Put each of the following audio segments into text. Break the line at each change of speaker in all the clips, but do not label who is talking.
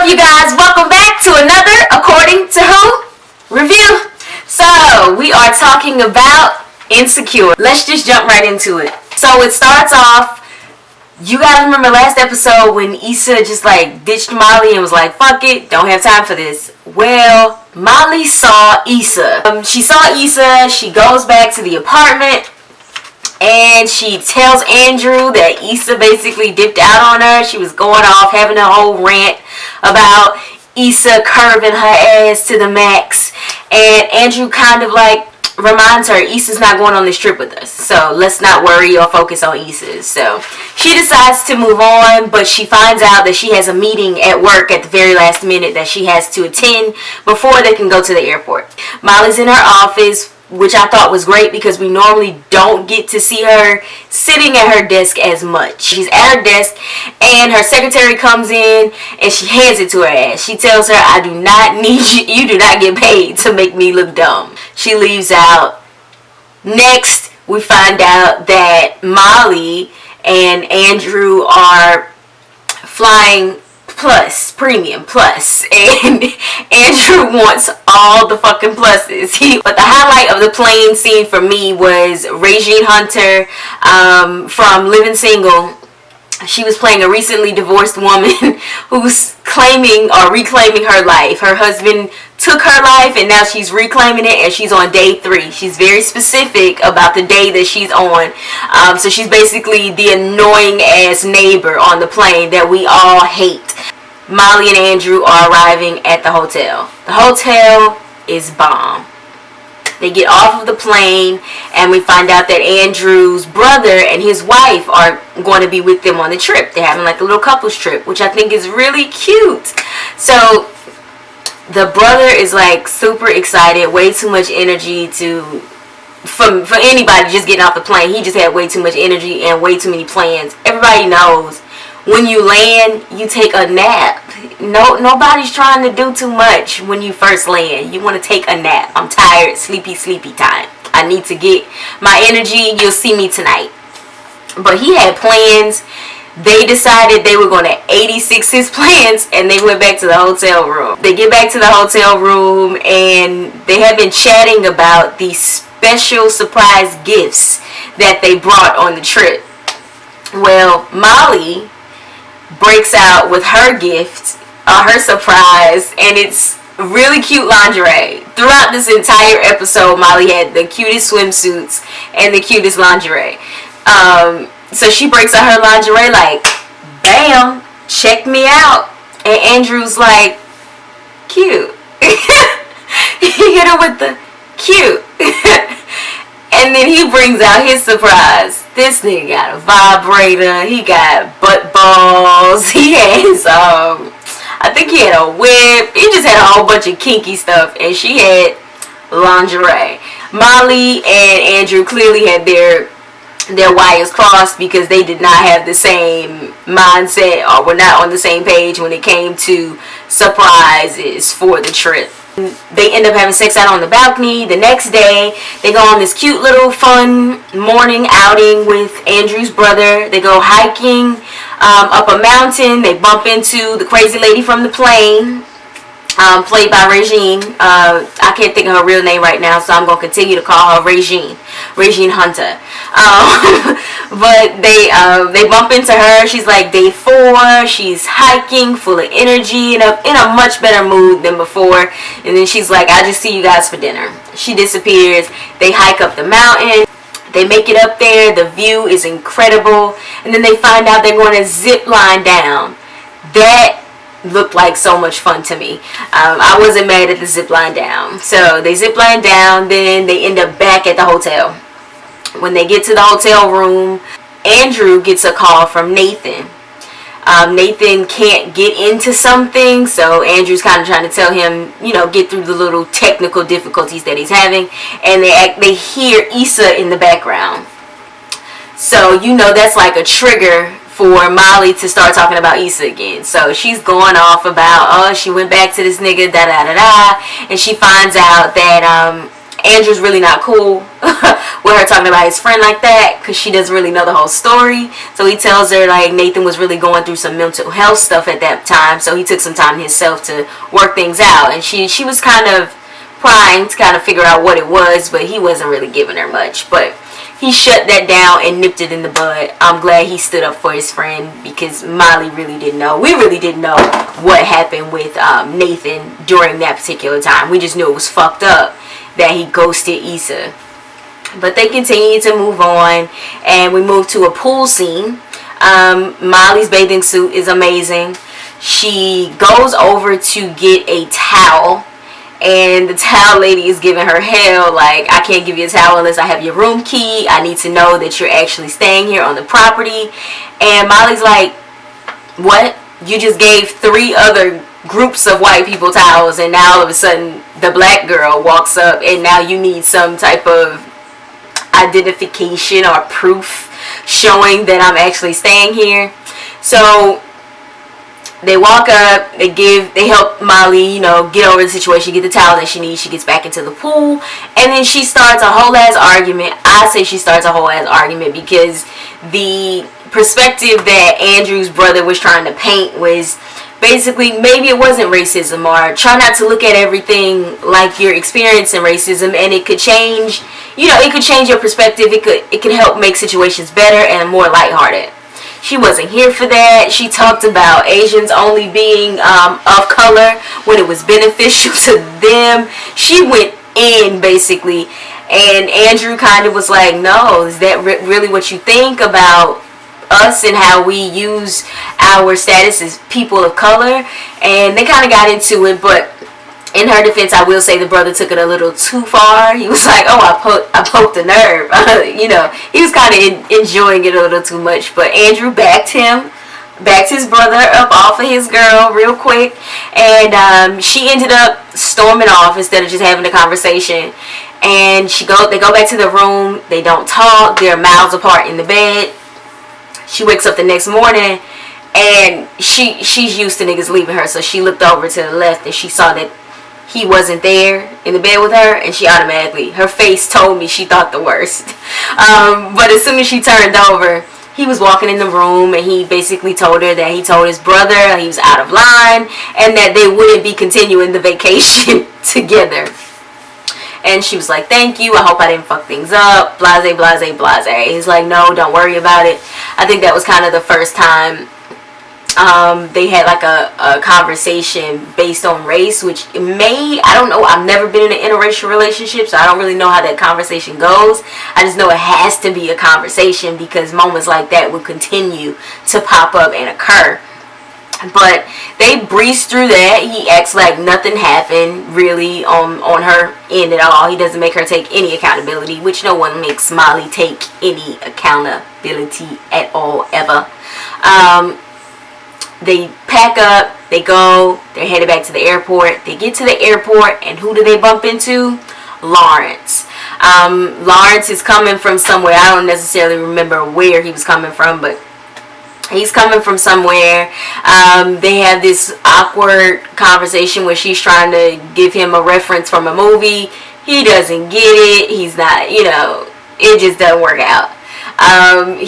up, you guys? Welcome back to another According to Who review. So, we are talking about Insecure. Let's just jump right into it. So, it starts off, you guys remember last episode when Issa just like ditched Molly and was like, fuck it, don't have time for this. Well, Molly saw Issa. She saw Issa, she goes back to the apartment, and she tells Andrew that Issa basically dipped out on her. She was going off, having a whole rant about Issa curving her ass to the max. And Andrew kind of like reminds her, Issa's not going on this trip with us, so let's not worry or focus on Issa. So she decides to move on, but she finds out that she has a meeting at work at the very last minute that she has to attend before they can go to the airport. Molly's in her office, which I thought was great because we normally don't get to see her sitting at her desk as much. She's at her desk and her secretary comes in and she hands it to her ass. She tells her, I do not need you. You do not get paid to make me look dumb. She leaves out. Next, we find out that Molly and Andrew are flying premium plus, and Andrew wants all the fucking pluses. But the highlight of the plane scene for me was Regine Hunter from Living Single. She was playing a recently divorced woman who's claiming or reclaiming her life. Her husband took her life and now she's reclaiming it, and she's on day 3. She's very specific about the day that she's on. So she's basically the annoying ass neighbor on the plane that we all hate. Molly and Andrew are arriving at the hotel. The hotel is bomb. They get off of the plane and we find out that Andrew's brother and his wife are going to be with them on the trip. They're having like a little couples trip, which I think is really cute. So the brother is like super excited, way too much energy for anybody just getting off the plane. He just had way too much energy and way too many plans. Everybody knows when you land, you take a nap. Nobody's trying to do too much when you first land. You want to take a nap. I'm tired, sleepy time. I need to get my energy. You'll see me tonight. But he had plans. They decided they were going to 86 his plans, and they went back to the hotel room. They get back to the hotel room, and they have been chatting about these special surprise gifts that they brought on the trip. Well, Molly breaks out with her gift, her surprise, and it's really cute lingerie. Throughout this entire episode, Molly had the cutest swimsuits and the cutest lingerie. So she breaks out her lingerie like, bam, check me out. And Andrew's like, cute. He hit her with the cute. And then he brings out his surprise. This nigga got a vibrator. He got butt balls. He has, I think he had a whip. He just had a whole bunch of kinky stuff. And she had lingerie. Molly and Andrew clearly had their wires crossed because they did not have the same mindset or were not on the same page when it came to surprises for the trip. They end up having sex out on the balcony. The next day, they go on this cute little fun morning outing with Andrew's brother. They go hiking up a mountain. They bump into the crazy lady from the plane, played by Regine. I can't think of her real name right now, so I'm going to continue to call her Regine Hunter. But they bump into her. She's like day 4. She's hiking, full of energy, in a much better mood than before. And then she's like, I'll just see you guys for dinner. She disappears. They hike up the mountain. They make it up there. The view is incredible. And then they find out they're going to zip line down. That looked like so much fun to me. I wasn't mad at the zip line down. So they zip line down. Then they end up back at the hotel. When they get to the hotel room, Andrew gets a call from Nathan. Nathan can't get into something, so Andrew's kind of trying to tell him, get through the little technical difficulties that he's having. And they hear Issa in the background. So, that's like a trigger for Molly to start talking about Issa again. So she's going off about, she went back to this nigga, da-da-da-da. And she finds out that Andrew's really not cool with her talking about his friend like that, because she doesn't really know the whole story. So he tells her like Nathan was really going through some mental health stuff at that time, so he took some time himself to work things out. And she was kind of trying to kind of figure out what it was, but he wasn't really giving her much. But he shut that down and nipped it in the bud. I'm glad he stood up for his friend, because Molly really didn't know. We really didn't know what happened with Nathan during that particular time. We just knew it was fucked up that he ghosted Issa. But they continue to move on, and we move to a pool scene. Molly's bathing suit is amazing. She goes over to get a towel, and the towel lady is giving her hell, like, I can't give you a towel unless I have your room key. I need to know that you're actually staying here on the property. And Molly's like, what? You just gave 3 other groups of white people towels, and now all of a sudden the black girl walks up, and now you need some type of identification or proof showing that I'm actually staying here. So they walk up, they help Molly, you know, get over the situation, get the towel that she needs. She gets back into the pool, and then she starts a whole ass argument. I say she starts a whole ass argument because the perspective that Andrew's brother was trying to paint was basically, maybe it wasn't racism, or try not to look at everything like you're experiencing racism, and it could change, you know, it could change your perspective. It could help make situations better and more lighthearted. She wasn't here for that. She talked about Asians only being of color when it was beneficial to them. She went in, basically, and Andrew kind of was like, no, is that really what you think about us and how we use our status as people of color? And they kind of got into it, but in her defense, I will say the brother took it a little too far. He was like, oh, I poked a nerve. You know, he was kind of enjoying it a little too much. But Andrew backed his brother up off of his girl real quick. And she ended up storming off instead of just having a conversation. And they go back to the room. They don't talk. They're miles apart in the bed. She wakes up the next morning, and she's used to niggas leaving her. So she looked over to the left, and she saw that he wasn't there in the bed with her, and she automatically, her face told me she thought the worst. But as soon as she turned over, he was walking in the room, and he basically told her that he told his brother he was out of line, and that they wouldn't be continuing the vacation together. And she was like, thank you, I hope I didn't fuck things up, blase, blase, blase. He's like, no, don't worry about it. I think that was kind of the first time they had like a conversation based on race, which I don't know, I've never been in an interracial relationship, so I don't really know how that conversation goes. I just know it has to be a conversation, because moments like that would continue to pop up and occur. But they breezed through that. He acts like nothing happened really on her end at all. He doesn't make her take any accountability, which no one makes Molly take any accountability at all, ever. They pack up, they go, they're headed back to the airport. They get to the airport, and who do they bump into? Lawrence. Lawrence is coming from somewhere. I don't necessarily remember where he was coming from, but he's coming from somewhere. They have this awkward conversation where she's trying to give him a reference from a movie. He doesn't get it. He's not, you know, it just doesn't work out.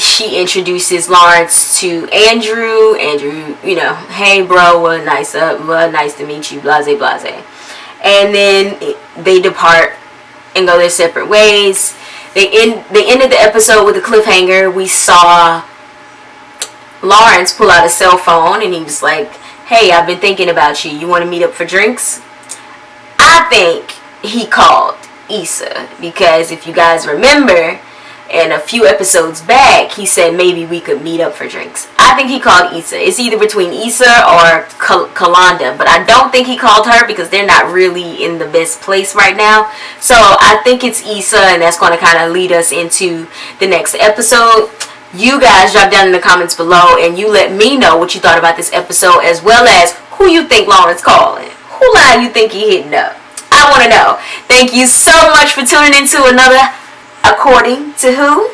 She introduces Lawrence to Andrew. Andrew, you know, hey bro, well nice to meet you, blase blase. And then they depart and go their separate ways. They ended the episode with a cliffhanger. We saw Lawrence pull out a cell phone, and he was like, hey, I've been thinking about you. You want to meet up for drinks? I think he called Issa, because if you guys remember, in a few episodes back, he said maybe we could meet up for drinks. I think he called Issa. It's either between Issa or Kalonda, but I don't think he called her, because they're not really in the best place right now. So I think it's Issa, and that's going to kind of lead us into the next episode. You guys drop down in the comments below, and you let me know what you thought about this episode, as well as who you think Lawrence calling. Who line you think he hitting up? I want to know. Thank you so much for tuning into another According to Who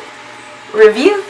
review.